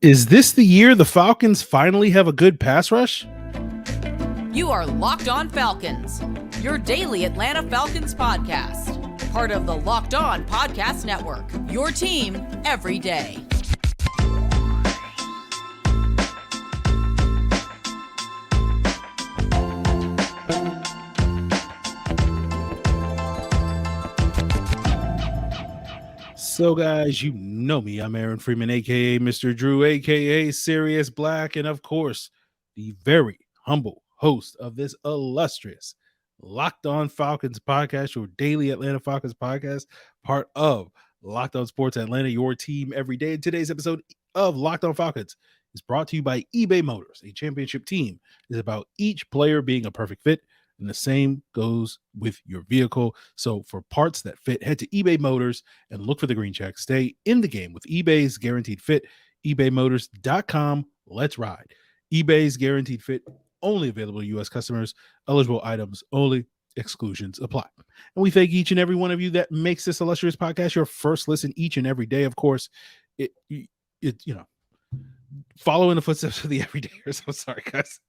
Is this the year the Falcons finally have a good pass rush? You are Locked On Falcons, your daily Atlanta Falcons podcast. Part of the Locked On Podcast Network, your team every day. So, guys, you know me. I'm Aaron Freeman, a.k.a. Mr. Drew, a.k.a. Sirius Black, and, of course, the very humble host of this illustrious Locked On Falcons podcast, your daily Atlanta Falcons podcast, part of Locked On Sports Atlanta, your team every day. Today's episode of Locked On Falcons is brought to you by eBay Motors. A championship team is about each player being a perfect fit, and the same goes with your vehicle. So for parts that fit, head to eBay Motors and look for the green check. Stay in the game with eBay's Guaranteed Fit. ebaymotors.com. Let's ride. eBay's Guaranteed Fit, only available to U.S. customers. Eligible items only. Exclusions apply. And we thank each and every one of you that makes this illustrious podcast your first listen each and every day. Of course, it follow in the footsteps of the everydayers. I'm sorry, guys.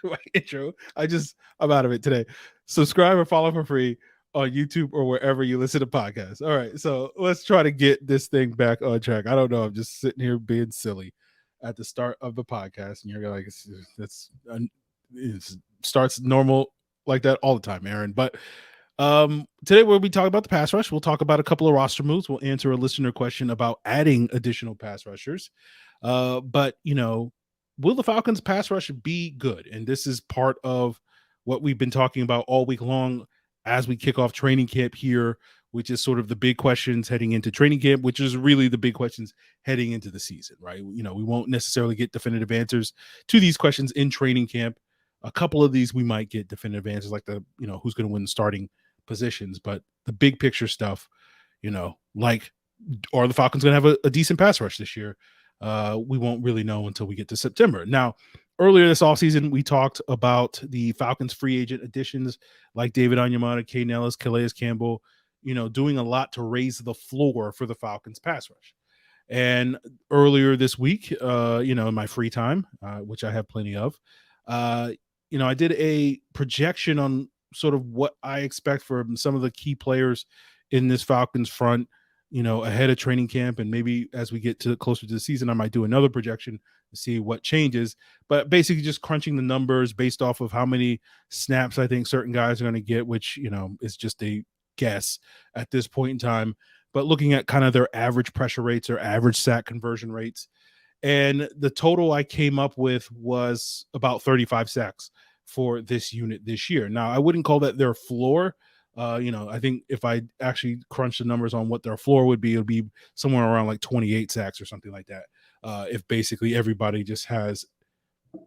My intro. I'm out of it today. Subscribe or follow for free on YouTube or wherever you listen to podcasts. All right, so let's try to get this thing back on track. I don't know. I'm just sitting here being silly at the start of the podcast, and you're like, it starts normal like that all the time, Aaron. But today we'll be talking about the pass rush. We'll talk about a couple of roster moves. We'll answer a listener question about adding additional pass rushers. But will the Falcons pass rush be good? And this is part of what we've been talking about all week long as we kick off training camp here, which is sort of the big questions heading into training camp, which is really the big questions heading into the season, right? We won't necessarily get definitive answers to these questions in training camp. A couple of these we might get definitive answers, like who's going to win starting positions, but the big picture stuff, like, are the Falcons going to have a decent pass rush this year? We won't really know until we get to September. Now, earlier this offseason, we talked about the Falcons free agent additions like David Onyemata, Kaden Elliss, Calais Campbell, doing a lot to raise the floor for the Falcons pass rush. And earlier this week, in my free time, which I have plenty of, I did a projection on sort of what I expect for some of the key players in this Falcons front, ahead of training camp. And maybe as we get closer to the season, I might do another projection to see what changes, but basically just crunching the numbers based off of how many snaps I think certain guys are going to get, which, is just a guess at this point in time, but looking at kind of their average pressure rates or average sack conversion rates. And the total I came up with was about 35 sacks for this unit this year. Now, I wouldn't call that their floor. I think if I actually crunch the numbers on what their floor would be, it would be somewhere around like 28 sacks or something like that. If basically everybody just has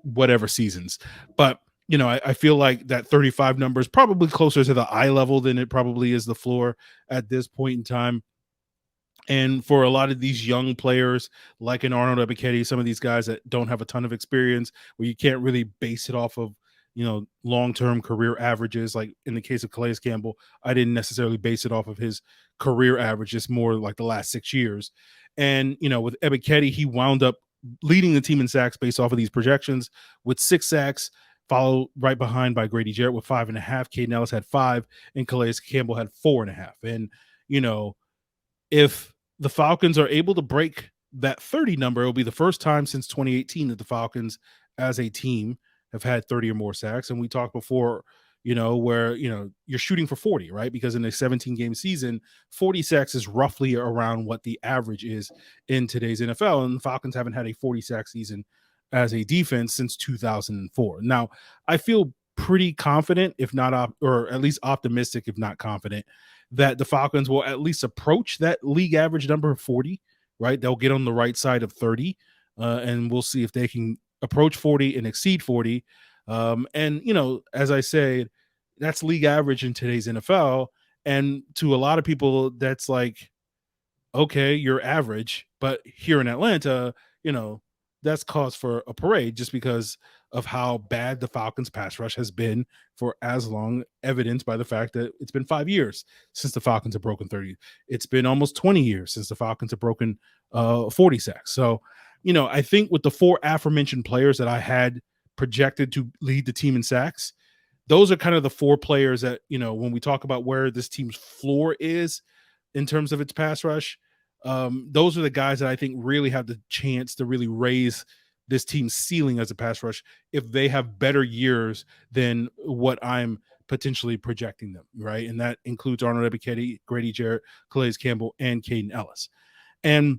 whatever seasons. But, I feel like that 35 number is probably closer to the eye level than it probably is the floor at this point in time. And for a lot of these young players, like an Arnold Ebiketie, some of these guys that don't have a ton of experience, where you can't really base it off of long-term career averages. Like in the case of Calais Campbell, I didn't necessarily base it off of his career average, just more like the last 6 years. And, with Ebiketie, he wound up leading the team in sacks based off of these projections with 6 sacks, followed right behind by Grady Jarrett with 5.5. Kaden Elliss had 5, and Calais Campbell had 4.5. And, if the Falcons are able to break that 30 number, it'll be the first time since 2018 that the Falcons as a team have had 30 or more sacks. And we talked before, where, you're shooting for 40, right? Because in a 17-game season, 40 sacks is roughly around what the average is in today's NFL. And the Falcons haven't had a 40-sack season as a defense since 2004. Now, I feel pretty confident, if not, or at least optimistic, if not confident, that the Falcons will at least approach that league average number of 40, right? They'll get on the right side of 30, and we'll see if they can approach 40 and exceed 40. And, as I said, that's league average in today's NFL. And to a lot of people, that's like, okay, you're average. But here in Atlanta, that's cause for a parade just because of how bad the Falcons pass rush has been for as long, evidenced by the fact that it's been 5 years since the Falcons have broken 30. It's been almost 20 years since the Falcons have broken 40 sacks. So I think with the four aforementioned players that I had projected to lead the team in sacks, those are kind of the four players that, when we talk about where this team's floor is in terms of its pass rush, those are the guys that I think really have the chance to really raise this team's ceiling as a pass rush if they have better years than what I'm potentially projecting them, right? And that includes Arnold Ebiketie, Grady Jarrett, Calais Campbell, and Kaden Elliss. And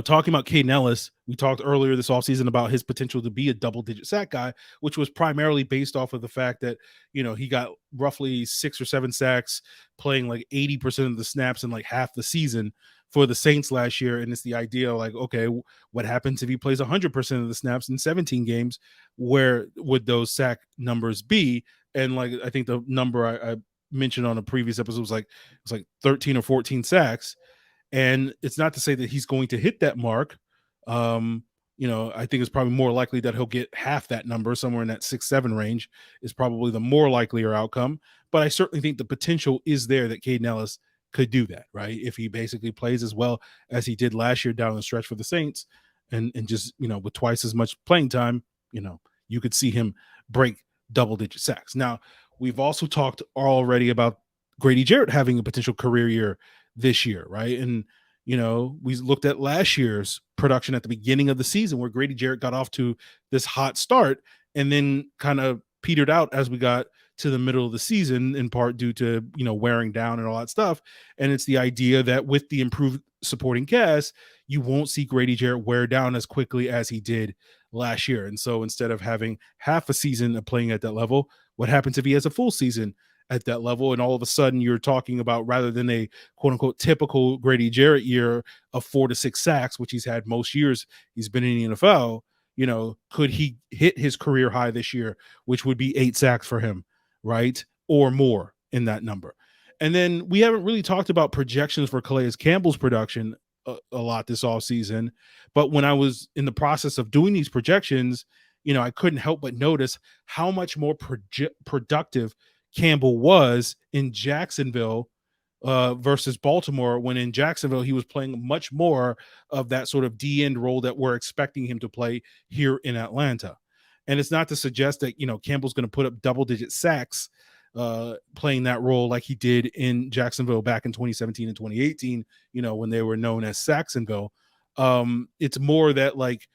talking about Kaden Elliss, we talked earlier this offseason about his potential to be a double-digit sack guy, which was primarily based off of the fact that, he got roughly 6 or 7 sacks, playing like 80% of the snaps in like half the season for the Saints last year. And it's the idea like, okay, what happens if he plays 100% of the snaps in 17 games? Where would those sack numbers be? And like, I think the number I mentioned on a previous episode was like, 13 or 14 sacks. And it's not to say that he's going to hit that mark. I think it's probably more likely that he'll get half that number, somewhere in that 6-7 range is probably the more likelier outcome. But I certainly think the potential is there that Kaden Elliss could do that, right? If he basically plays as well as he did last year down the stretch for the Saints and just, with twice as much playing time, you could see him break double-digit sacks. Now, we've also talked already about Grady Jarrett having a potential career year this year, right? And we looked at last year's production at the beginning of the season where Grady Jarrett got off to this hot start and then kind of petered out as we got to the middle of the season, in part due to wearing down and all that stuff. And it's the idea that with the improved supporting cast, you won't see Grady Jarrett wear down as quickly as he did last year. And so instead of having half a season of playing at that level, what happens if he has a full season at that level? And all of a sudden you're talking about, rather than a quote unquote typical Grady Jarrett year of 4 to 6 sacks, which he's had most years he's been in the NFL, could he hit his career high this year, which would be 8 sacks for him, right? Or more in that number. And then we haven't really talked about projections for Calais Campbell's production a lot this offseason. But when I was in the process of doing these projections, I couldn't help but notice how much more productive Campbell was in Jacksonville versus Baltimore, when in Jacksonville he was playing much more of that sort of D-end role that we're expecting him to play here in Atlanta. And it's not to suggest that, Campbell's going to put up double-digit sacks playing that role like he did in Jacksonville back in 2017 and 2018, when they were known as Saxonville. It's more that like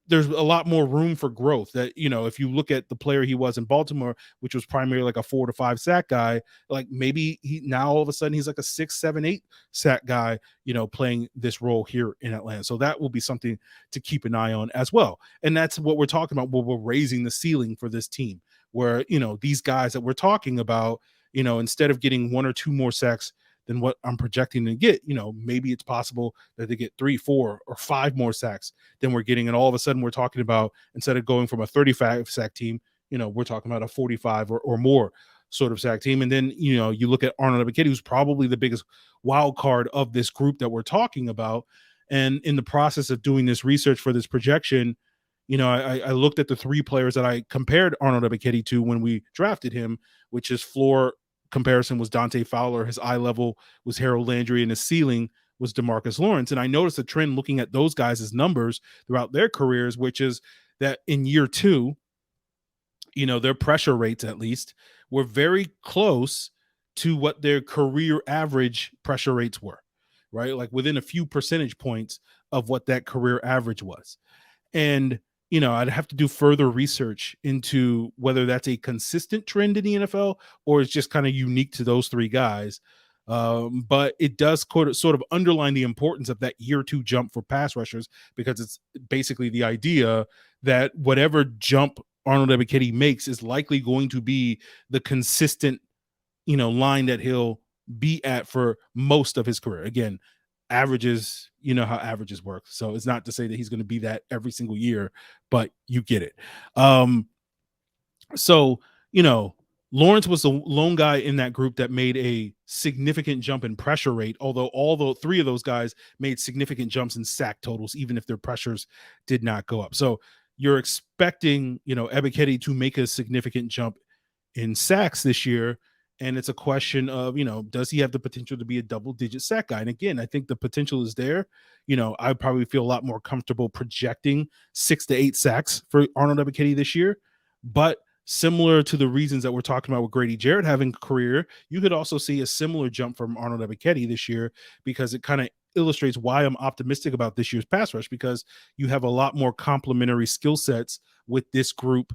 there's a lot more room for growth. That, if you look at the player he was in Baltimore, which was primarily like a 4 to 5 sack guy, like maybe he now all of a sudden he's like a 6, 7, 8 sack guy, playing this role here in Atlanta. So that will be something to keep an eye on as well. And that's what we're talking about when we're raising the ceiling for this team, where, these guys that we're talking about, instead of getting 1 or 2 more sacks than what I'm projecting to get, maybe it's possible that they get 3, 4, or 5 more sacks than we're getting. And all of a sudden we're talking about, instead of going from a 35 sack team, we're talking about a 45 or more sort of sack team. And then, you look at Arnold Ebiketie, who's probably the biggest wild card of this group that we're talking about. And in the process of doing this research for this projection, I looked at the 3 players that I compared Arnold Ebiketie to when we drafted him, which is floor comparison was Dante Fowler, his eye level was Harold Landry, and his ceiling was DeMarcus Lawrence. And I noticed a trend looking at those guys' numbers throughout their careers, which is that in year 2, their pressure rates at least were very close to what their career average pressure rates were, right? Like within a few percentage points of what that career average was. And I'd have to do further research into whether that's a consistent trend in the NFL or it's just kind of unique to those 3 guys. But it does sort of underline the importance of that year 2 jump for pass rushers, because it's basically the idea that whatever jump Arnold Ebiketie makes is likely going to be the consistent, line that he'll be at for most of his career. Again, averages, how averages work. So it's not to say that he's going to be that every single year, but you get it. So, Lawrence was the lone guy in that group that made a significant jump in pressure rate, although 3 of those guys made significant jumps in sack totals, even if their pressures did not go up. So you're expecting, Ebiketie to make a significant jump in sacks this year. And it's a question of, does he have the potential to be a double-digit sack guy? And again, I think the potential is there. I probably feel a lot more comfortable projecting 6 to 8 sacks for Arnold Ebiketie this year. But similar to the reasons that we're talking about with Grady Jarrett having a career, you could also see a similar jump from Arnold Ebiketie this year, because it kind of illustrates why I'm optimistic about this year's pass rush, because you have a lot more complementary skill sets with this group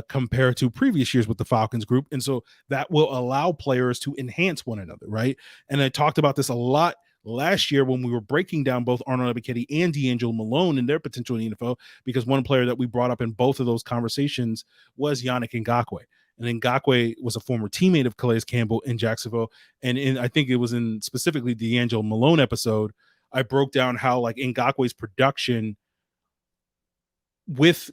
compared to previous years with the Falcons group. And so that will allow players to enhance one another, right? And I talked about this a lot last year when we were breaking down both Arnold Ebiketie and D'Angelo Malone and their potential in the NFL, because one player that we brought up in both of those conversations was Yannick Ngakoue. And Ngakoue was a former teammate of Calais Campbell in Jacksonville. And I think it was in specifically the D'Angelo Malone episode, I broke down how like Ngakoue's production with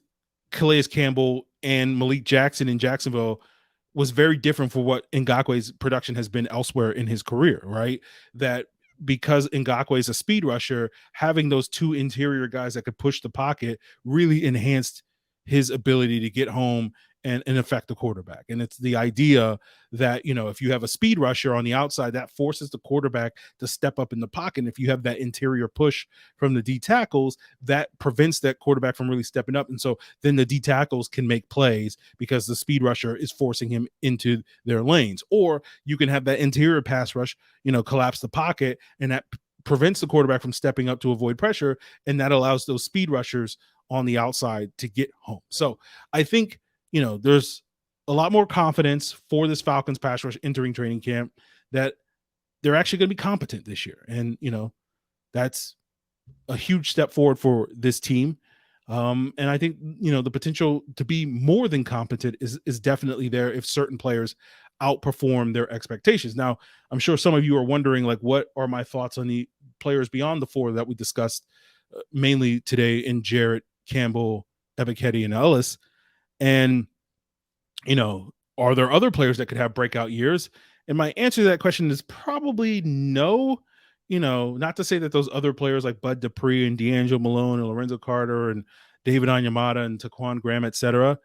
Calais Campbell and Malik Jackson in Jacksonville was very different for what Ngakoue's production has been elsewhere in his career, right? That because Ngakoue is a speed rusher, having those two interior guys that could push the pocket really enhanced his ability to get home and affect the quarterback. And it's the idea that, if you have a speed rusher on the outside, that forces the quarterback to step up in the pocket. And if you have that interior push from the D tackles, that prevents that quarterback from really stepping up. And so then the D tackles can make plays because the speed rusher is forcing him into their lanes. Or you can have that interior pass rush, collapse the pocket, and that prevents the quarterback from stepping up to avoid pressure. And that allows those speed rushers on the outside to get home. So I think, there's a lot more confidence for this Falcons pass rush entering training camp that they're actually going to be competent this year. And, that's a huge step forward for this team. And I think, the potential to be more than competent is definitely there if certain players outperform their expectations. Now, I'm sure some of you are wondering, like, what are my thoughts on the players beyond the four that we discussed mainly today in Jarrett, Campbell, Ebiketie, and Elliss? And, are there other players that could have breakout years? And my answer to that question is probably no. Not to say that those other players like Bud Dupree and D'Angelo Malone and Lorenzo Carter and David Onyemata and Taquan Graham, et cetera,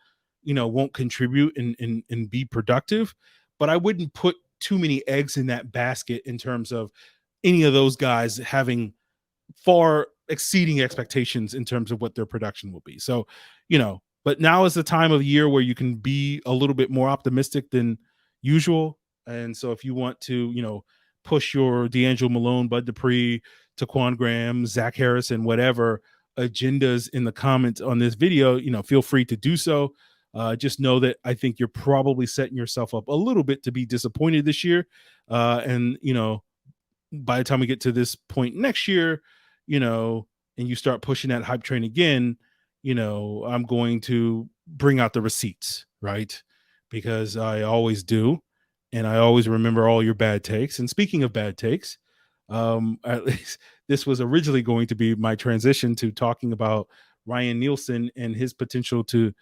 won't contribute and be productive. But I wouldn't put too many eggs in that basket in terms of any of those guys having far exceeding expectations in terms of what their production will be. So, but now is the time of year where you can be a little bit more optimistic than usual. And so if you want to, push your D'Angelo Malone, Bud Dupree, Taquan Graham, Zach Harris, and whatever agendas in the comments on this video, feel free to do so. Just know that I think you're probably setting yourself up a little bit to be disappointed this year. And by the time we get to this point next year, and you start pushing that hype train again, I'm going to bring out the receipts, right? Because I always do. And I always remember all your bad takes. And speaking of bad takes, at least this was originally going to be my transition to talking about Ryan Nielsen and his potential to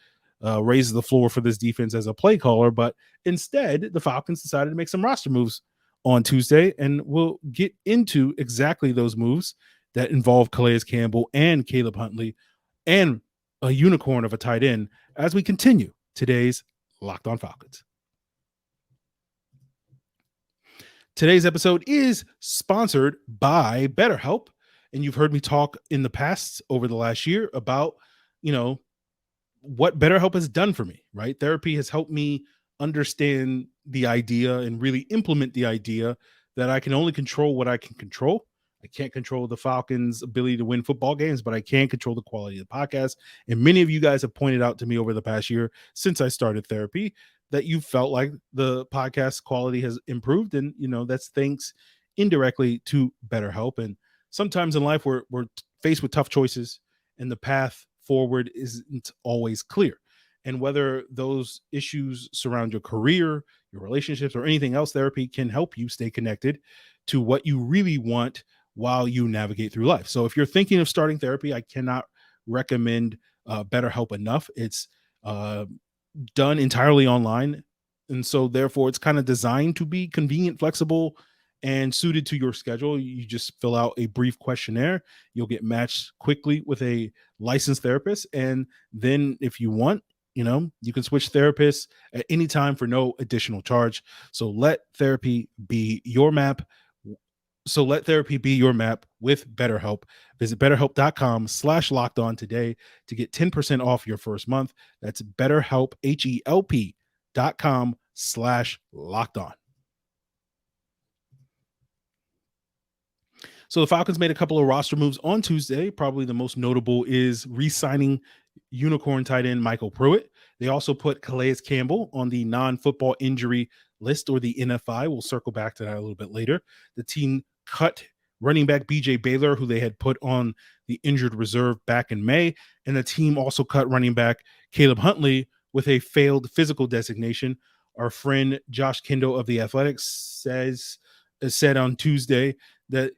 raise the floor for this defense as a play caller. But instead, the Falcons decided to make some roster moves on Tuesday. And we'll get into exactly those moves that involve Calais Campbell and Caleb Huntley and a unicorn of a tight end as we continue today's Locked On Falcons. Today's episode is sponsored by BetterHelp. And you've heard me talk in the past over the last year about, what BetterHelp has done for me, right? Therapy has helped me understand the idea and really implement the idea that I can only control what I can control. I can't control the Falcons' ability to win football games, but I can control the quality of the podcast. And many of you guys have pointed out to me over the past year since I started therapy that you felt like the podcast quality has improved. And, that's thanks indirectly to BetterHelp. And sometimes in life, we're faced with tough choices and the path forward isn't always clear. And whether those issues surround your career, your relationships, or anything else, therapy can help you stay connected to what you really want while you navigate through life. So if you're thinking of starting therapy, I cannot recommend BetterHelp enough. It's done entirely online. And so therefore it's kind of designed to be convenient, flexible, and suited to your schedule. You just fill out a brief questionnaire. You'll get matched quickly with a licensed therapist. And then if you want, You can switch therapists at any time for no additional charge. So let therapy be your map. Let therapy be your map with BetterHelp. Visit betterhelp.com/lockedon today to get 10% off your first month. That's BetterHelp, HELP.com/lockedon. So the Falcons made a couple of roster moves on Tuesday. Probably the most notable is re-signing unicorn tight end MyCole Pruitt. They also put Calais Campbell on the non-football injury list, or the NFI. We'll circle back to that a little bit later. The team cut running back BJ Baylor, who they had put on the injured reserve back in May. And the team also cut running back Caleb Huntley with a failed physical designation. Our friend Josh Kendall of The Athletic said on Tuesday that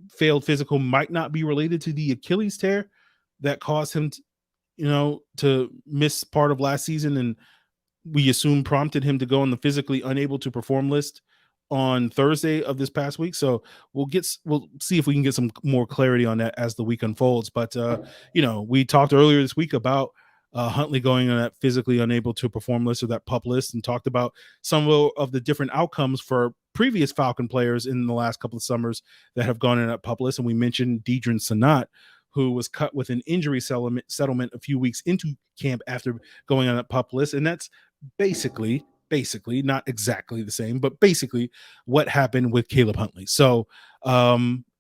failed physical might not be related to the Achilles tear that caused him to miss part of last season, and we assume prompted him to go on the physically unable to perform list on Thursday of this past week. So we'll see if we can get some more clarity on that as the week unfolds. But we talked earlier this week about Huntley going on that physically unable to perform list, or that PUP list, and talked about some of the different outcomes for previous Falcon players in the last couple of summers that have gone in that PUP list. And we mentioned Deidrin Sanat, who was cut with an injury settlement a few weeks into camp after going on that PUP list. And that's basically not exactly the same, but basically what happened with Caleb Huntley. So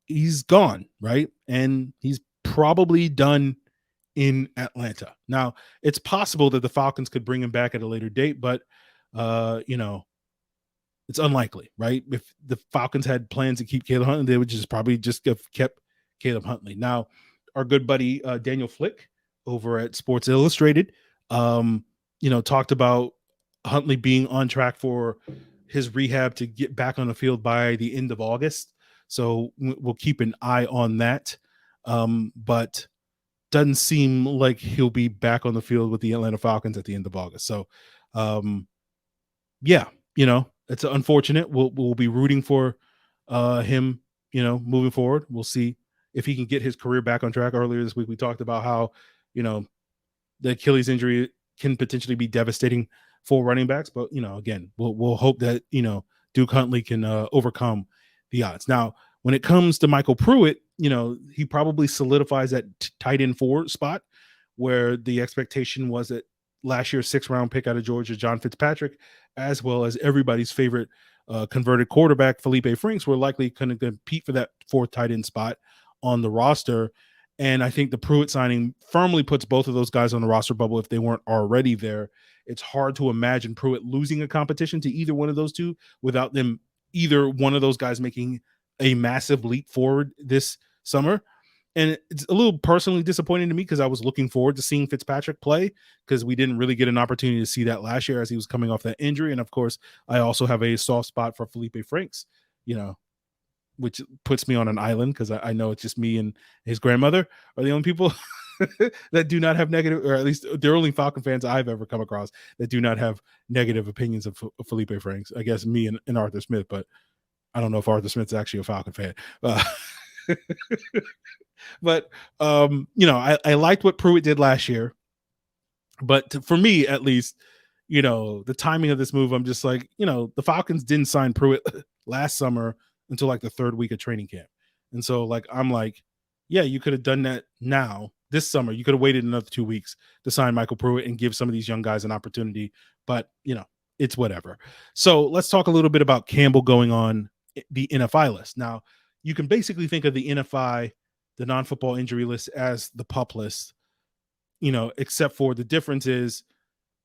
he's gone, right? And he's probably done in Atlanta. Now, it's possible that the Falcons could bring him back at a later date, but it's unlikely, right? If the Falcons had plans to keep Caleb Huntley, they would probably just have kept Caleb Huntley. Now, our good buddy Daniel Flick over at Sports Illustrated, talked about Huntley being on track for his rehab to get back on the field by the end of August. So we'll keep an eye on that. But doesn't seem like he'll be back on the field with the Atlanta Falcons at the end of August. So, it's unfortunate. We'll be rooting for him, moving forward. We'll see if he can get his career back on track. Earlier this week, we talked about how, the Achilles injury can potentially be devastating for running backs. But, again, we'll hope that, Duke Huntley can overcome the odds. Now, when it comes to MyCole Pruitt, he probably solidifies that tight end 4 spot, where the expectation was that last year's 6th-round pick out of Georgia, John Fitzpatrick, as well as everybody's favorite converted quarterback, Felipe Franks, were likely going to compete for that 4th tight end spot on the roster. And I think the Pruitt signing firmly puts both of those guys on the roster bubble if they weren't already there. It's hard to imagine Pruitt losing a competition to either one of those two without them, either one of those guys making a massive leap forward this summer. And it's a little personally disappointing to me because I was looking forward to seeing Fitzpatrick play, because we didn't really get an opportunity to see that last year as he was coming off that injury. And of course, I also have a soft spot for Felipe Franks, which puts me on an island, because I know it's just me and his grandmother are the only people that do not have negative, or at least they're only Falcon fans I've ever come across that do not have negative opinions of Felipe Franks. I guess me and Arthur Smith, but I don't know if Arthur Smith's actually a Falcon fan. But I liked what Pruitt did last year, but for me, at least, the timing of this move, I'm just like, the Falcons didn't sign Pruitt last summer until like the 3rd week of training camp. And so I'm like, yeah, you could have done that now this summer. You could have waited another 2 weeks to sign MyCole Pruitt and give some of these young guys an opportunity, but it's whatever. So let's talk a little bit about Campbell going on the NFI list. Now, you can basically think of the NFI, the non-football injury list, as the PUP list, except for the difference is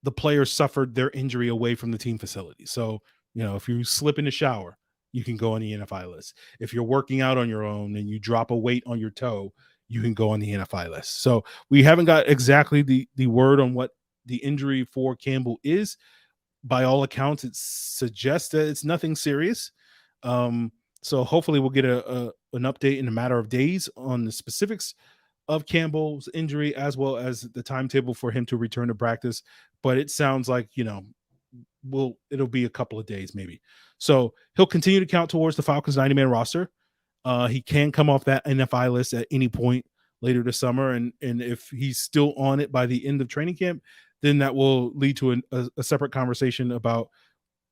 the players suffered their injury away from the team facility. So, if you slip in the shower, you can go on the NFI list. If you're working out on your own and you drop a weight on your toe, you can go on the NFI list. So we haven't got exactly the word on what the injury for Campbell is. By all accounts, it suggests that it's nothing serious. So hopefully we'll get an update in a matter of days on the specifics of Campbell's injury, as well as the timetable for him to return to practice. But it sounds like, it'll be a couple of days maybe. So he'll continue to count towards the Falcons 90-man roster. He can come off that NFI list at any point later this summer. And if he's still on it by the end of training camp, then that will lead to a separate conversation about,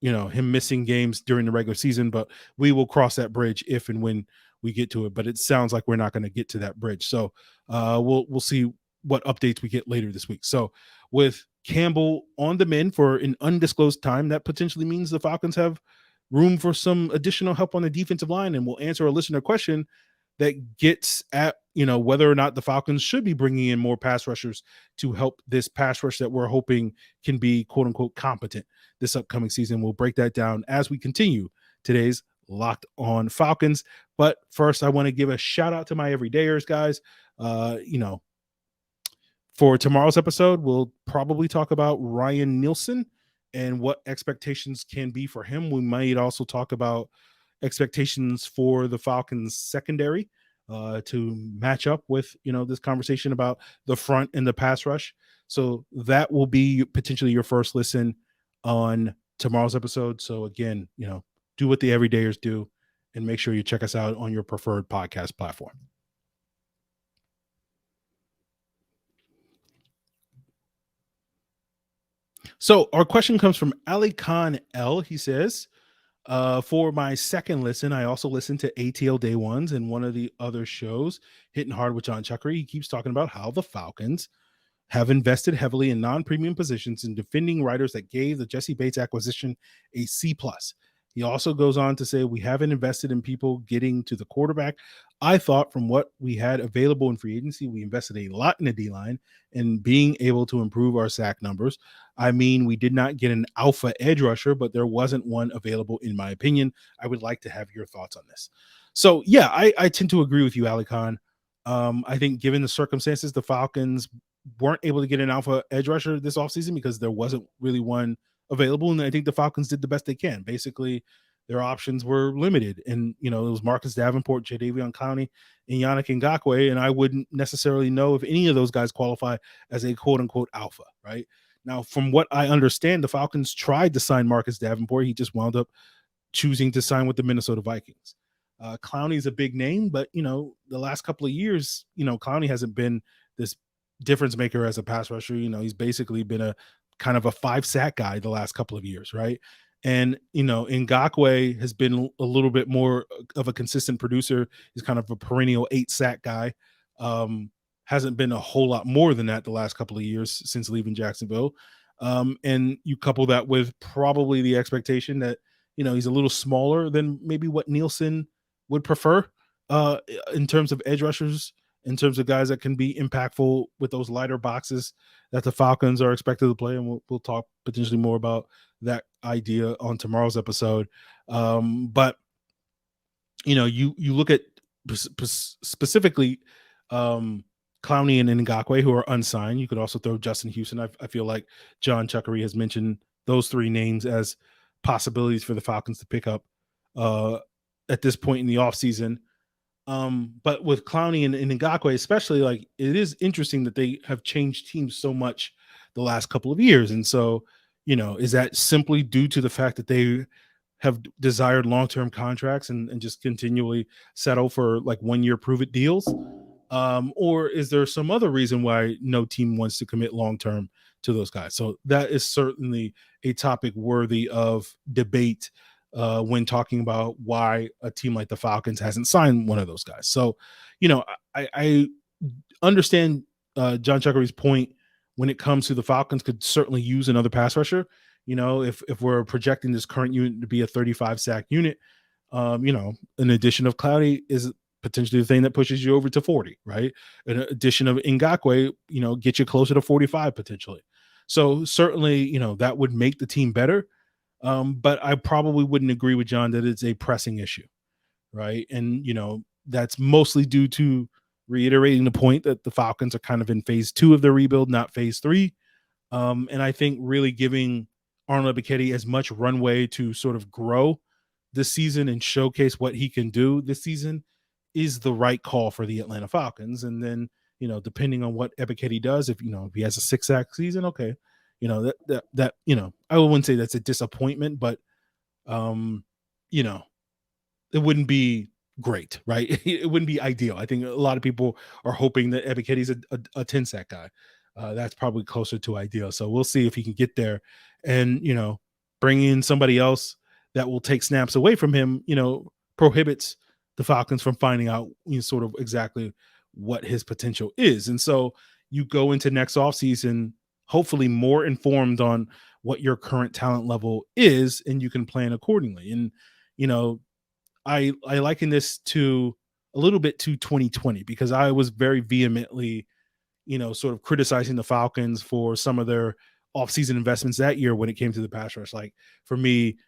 him missing games during the regular season. But we will cross that bridge if and when we get to it. But it sounds like we're not going to get to that bridge. So we'll see what updates we get later this week. So with Campbell on the mend for an undisclosed time, that potentially means the Falcons have room for some additional help on the defensive line, and we'll answer a listener question that gets at whether or not the Falcons should be bringing in more pass rushers to help this pass rush that we're hoping can be quote unquote competent this upcoming season. We'll break that down as we continue today's Locked On Falcons. But first, I want to give a shout out to my everydayers, guys. For tomorrow's episode, we'll probably talk about Ryan Nielsen and what expectations can be for him. We might also talk about expectations for the Falcons secondary to match up with, this conversation about the front and the pass rush. So that will be potentially your first listen on tomorrow's episode. So again, do what the everydayers do and make sure you check us out on your preferred podcast platform. So our question comes from Ali Khan L. He says, for my second listen, I also listened to ATL Day Ones and one of the other shows, Hitting Hard with John Chuckery. He keeps talking about how the Falcons have invested heavily in non-premium positions and defending writers that gave the Jesse Bates acquisition a C+. He also goes on to say, we haven't invested in people getting to the quarterback. I thought from what we had available in free agency, we invested a lot in the D-line and being able to improve our sack numbers. I mean, we did not get an alpha edge rusher, but there wasn't one available in my opinion. I would like to have your thoughts on this. So yeah, I tend to agree with you, Ali Khan. I think given the circumstances, the Falcons weren't able to get an alpha edge rusher this offseason because there wasn't really one available. And I think the Falcons did the best they can. Basically, their options were limited. And, it was Marcus Davenport, Jadeveon Clowney, and Yannick Ngakoue. And I wouldn't necessarily know if any of those guys qualify as a quote unquote alpha, right? Now, from what I understand, the Falcons tried to sign Marcus Davenport. He just wound up choosing to sign with the Minnesota Vikings. Clowney's a big name, but, the last couple of years, Clowney hasn't been this difference maker as a pass rusher. He's basically been a kind of a 5-sack guy the last couple of years, right? And, Ngakoue has been a little bit more of a consistent producer. He's kind of a perennial 8-sack guy. Hasn't been a whole lot more than that the last couple of years since leaving Jacksonville. And you couple that with probably the expectation that, he's a little smaller than maybe what Nielsen would prefer in terms of edge rushers, in terms of guys that can be impactful with those lighter boxes that the Falcons are expected to play. And we'll talk potentially more about that idea on tomorrow's episode. But, you look at specifically Clowney and Ngakoue, who are unsigned. You could also throw Justin Houston. I feel like John Chuckery has mentioned those three names as possibilities for the Falcons to pick up at this point in the offseason. But with Clowney and Ngakoue, especially, like, it is interesting that they have changed teams so much the last couple of years. And so, is that simply due to the fact that they have desired long-term contracts and just continually settle for like 1-year prove-it deals? Or is there some other reason why no team wants to commit long-term to those guys? So that is certainly a topic worthy of debate when talking about why a team like the Falcons hasn't signed one of those guys. So, I understand John Chuckery's point when it comes to the Falcons could certainly use another pass rusher. If we're projecting this current unit to be a 35-sack unit, an addition of Clowney is potentially the thing that pushes you over to 40, right? An addition of Ngakoue, get you closer to 45 potentially. So certainly, that would make the team better. But I probably wouldn't agree with John that it's a pressing issue, right? And, that's mostly due to reiterating the point that the Falcons are kind of in phase 2 of their rebuild, not phase 3. And I think really giving Arnold Ebiketie as much runway to sort of grow this season and showcase what he can do this season is the right call for the Atlanta Falcons. And then, depending on what Ebiketie does, if he has a 6-sack season, okay. That I wouldn't say that's a disappointment, but it wouldn't be great, right? It wouldn't be ideal. I think a lot of people are hoping that Ebiketie's a 10-sack guy. That's probably closer to ideal. So we'll see if he can get there and, bring in somebody else that will take snaps away from him, prohibits the Falcons from finding out sort of exactly what his potential is. And so you go into next offseason, hopefully more informed on what your current talent level is, and you can plan accordingly. And, I liken this to a little bit to 2020 because I was very vehemently, sort of criticizing the Falcons for some of their offseason investments that year when it came to the pass rush. Like for me,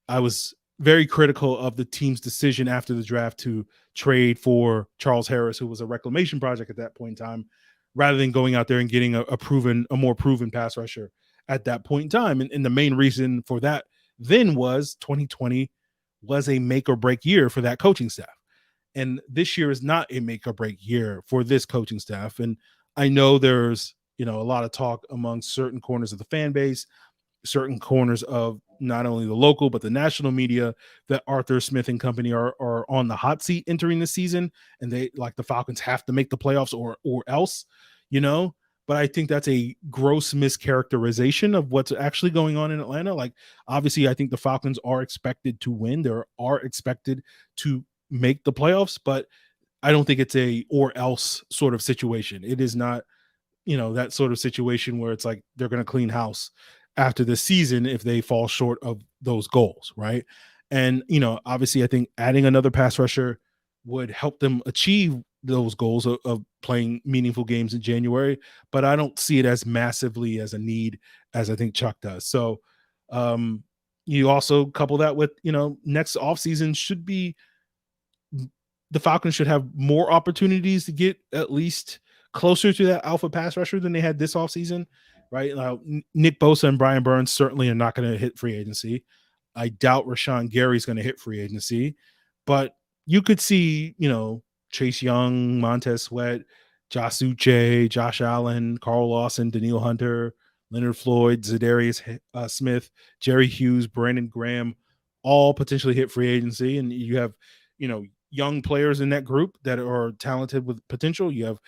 I was very critical of the team's decision after the draft to trade for Charles Harris, who was a reclamation project at that point in time, rather than going out there and getting a more proven pass rusher at that point in time. And the main reason for that then was 2020 was a make or break year for that coaching staff. And this year is not a make or break year for this coaching staff. And I know there's, a lot of talk among certain corners of the fan base, certain corners of not only the local, but the national media that Arthur Smith and company are on the hot seat entering the season. And they like the Falcons have to make the playoffs or else, but I think that's a gross mischaracterization of what's actually going on in Atlanta. Like, obviously, I think the Falcons are expected to win. They are expected to make the playoffs, but I don't think it's a or else sort of situation. It is not, that sort of situation where it's like they're going to clean house after the season if they fall short of those goals, right? And, obviously, I think adding another pass rusher would help them achieve those goals of playing meaningful games in January, but I don't see it as massively as a need as I think Chuck does. So you also couple that with, next offseason should be the Falcons should have more opportunities to get at least closer to that alpha pass rusher than they had this offseason, right? Now, Nick Bosa and Brian Burns certainly are not going to hit free agency. I doubt Rashawn Gary's going to hit free agency, but you could see, Chase Young, Montez Sweat, Josh Uche, Josh Allen, Carl Lawson, Daniil Hunter, Leonard Floyd, Zadarius Smith, Jerry Hughes, Brandon Graham, all potentially hit free agency. And you have, young players in that group that are talented with potential. You have,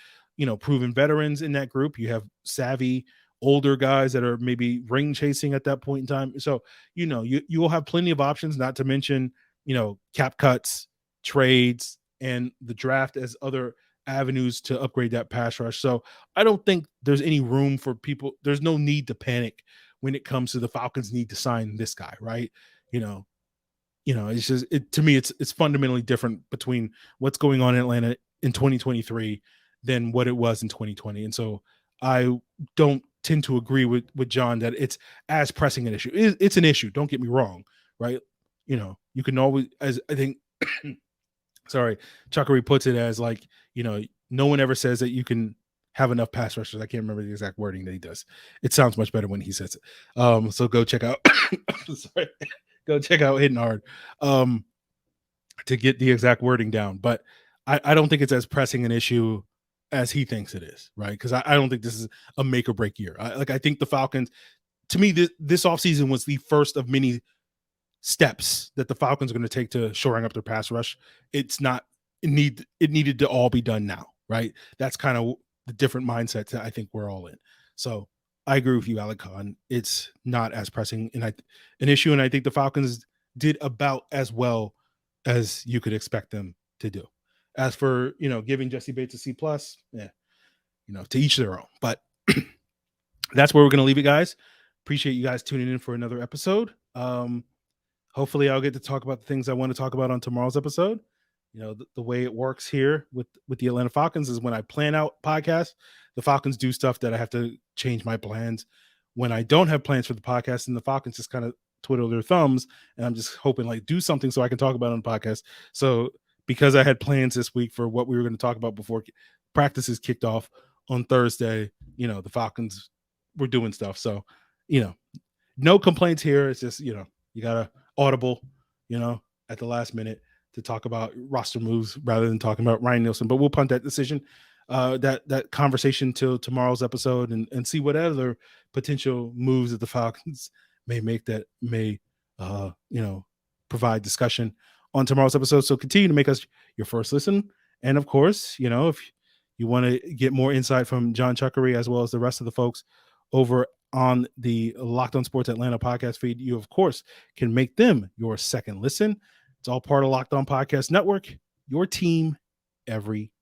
proven veterans in that group. You have savvy older guys that are maybe ring chasing at that point in time. So, you will have plenty of options, not to mention, cap cuts, trades, and the draft as other avenues to upgrade that pass rush. So I don't think there's any room for people. There's no need to panic when it comes to the Falcons need to sign this guy, right? It's just to me, it's fundamentally different between what's going on in Atlanta in 2023 than what it was in 2020. And so I don't tend to agree with John that it's as pressing an issue. It's an issue. Don't get me wrong, right? You can always, as I think, sorry, Chuckery puts it as like, no one ever says that you can have enough pass rushers. I can't remember the exact wording that he does. It sounds much better when he says it. So go check out, sorry, go check out Hitting Hard to get the exact wording down. But I don't think it's as pressing an issue as he thinks it is, right? Because I don't think this is a make or break year. I think the Falcons, to me, this offseason was the first of many steps that the Falcons are going to take to shoring up their pass rush. It's not it needed to all be done now, right? That's kind of the different mindset that I think we're all in. So I agree with you, Alec Khan. It's not as pressing an issue, and I think the Falcons did about as well as you could expect them to do. As for giving Jesse Bates a C+, to each their own. But that's where we're going to leave it, guys. Appreciate you guys tuning in for another episode. Hopefully I'll get to talk about the things I want to talk about on tomorrow's episode. The way it works here with the Atlanta Falcons is when I plan out podcasts, the Falcons do stuff that I have to change my plans when I don't have plans for the podcast, and the Falcons just kind of twiddle their thumbs, and I'm just hoping like do something so I can talk about it on the podcast. So because I had plans this week for what we were going to talk about before practices kicked off on Thursday, the Falcons were doing stuff. So, no complaints here. It's just, you got to audible, at the last minute to talk about roster moves rather than talking about Ryan Nielsen. But we'll punt that decision, that conversation till tomorrow's episode and see what other potential moves that the Falcons may make that may, provide discussion on tomorrow's episode. So continue to make us your first listen. And of course, if you want to get more insight from John Chuckery as well as the rest of the folks over on the Locked On Sports Atlanta podcast feed, you, of course, can make them your second listen. It's all part of Locked On Podcast Network, your team every